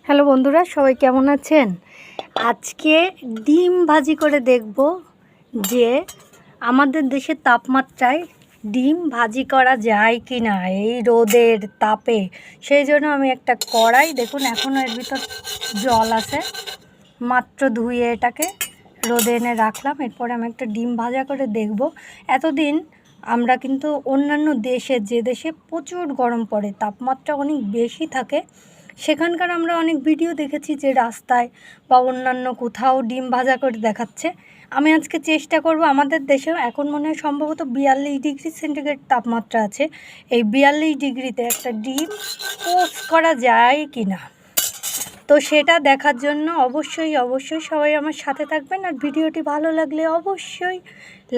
Hello বন্ধুরা, সবাই কেমন আছেন? আজকে ডিম ভাজি করে দেখব যে আমাদের দেশের তাপমাত্রায় ডিম ভাজি করা যায় কি না এই রোদের তাপে। সেই জন্য আমি একটা কড়াই, দেখুন এখনও এর ভিতর জল আছে, মাত্র ধুয়ে এটাকে রোদে এনে রাখলাম। এরপরে আমি একটা ডিম ভাজা করে দেখব। এতদিন আমরা কিন্তু অন্যান্য দেশে, যে দেশে প্রচুর গরম পড়ে, তাপমাত্রা অনেক বেশি থাকে, সেখানকার আমরা অনেক ভিডিও দেখেছি যে রাস্তায় বা অন্যান্য কোথাও ডিম ভাজা করে দেখাচ্ছে। আমি আজকে চেষ্টা করব, আমাদের দেশেও এখন মনে হয় সম্ভবত 42 ডিগ্রি সেন্টিগ্রেড তাপমাত্রা আছে, এই 42 ডিগ্রিতে একটা ডিম পোস্ট করা যায় কি না। তো সেটা দেখার জন্য অবশ্যই সবাই আমার সাথে থাকবেন, আর ভিডিওটি ভালো লাগলে অবশ্যই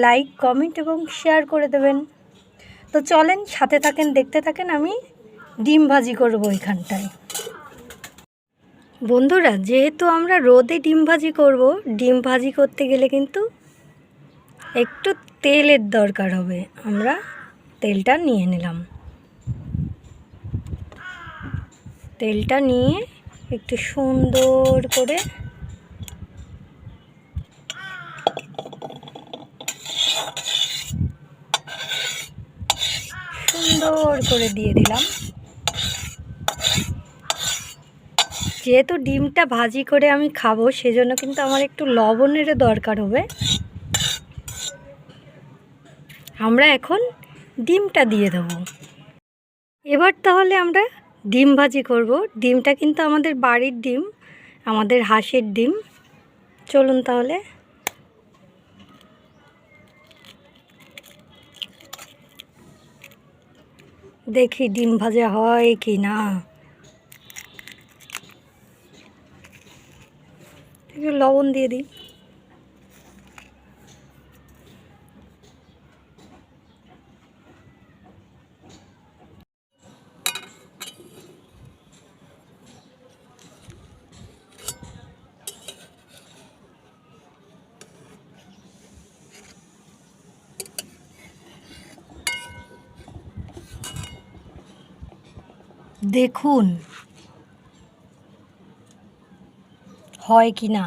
লাইক, কমেন্ট এবং শেয়ার করে দেবেন। তো চলেন সাথে থাকেন, দেখতে থাকেন, আমি ডিম ভাজি করবো এখানটায়। বন্ধুরা, যেহেতু আমরা রোদে ডিম ভাজি করব, ডিম ভাজি করতে গেলে কিন্তু একটু তেলের দরকার হবে। আমরা তেলটা নিয়ে নিলাম। তেলটা নিয়ে একটু সুন্দর করে দিয়ে দিলাম। যেহেতু ডিমটা ভাজি করে আমি খাবো, সেজন্য কিন্তু আমার একটু লবণেরও দরকার হবে। আমরা এখন ডিমটা দিয়ে দেবো। এবার তাহলে আমরা ডিম ভাজি করব। ডিমটা কিন্তু আমাদের বাড়ির ডিম, আমাদের হাঁসের ডিম। চলুন তাহলে। দেখি ডিম ভাজা হয় কি না। একটু লবণ দিয়ে দিই। দেখুন হয় কি না।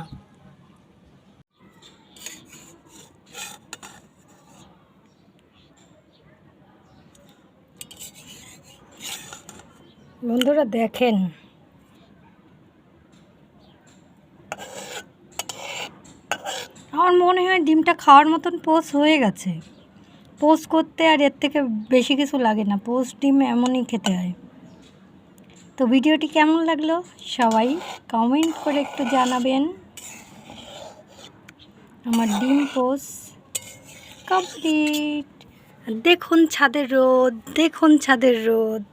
বন্ধুরা দেখেন, আমার মনে হয় ডিমটা খাওয়ার মতন পোস্ট হয়ে গেছে। পোস্ট করতে আর এর থেকে বেশি কিছু লাগে না, পোস্ট ডিম এমনই খেতে হয়। তো ভিডিওটি কেমন লাগলো সবাই কমেন্ট করে একটু জানাবেন। আমার ডিম পোস্ট কমপ্লিট। দেখুন ছাদের রোদ, দেখুন ছাদের রোদ।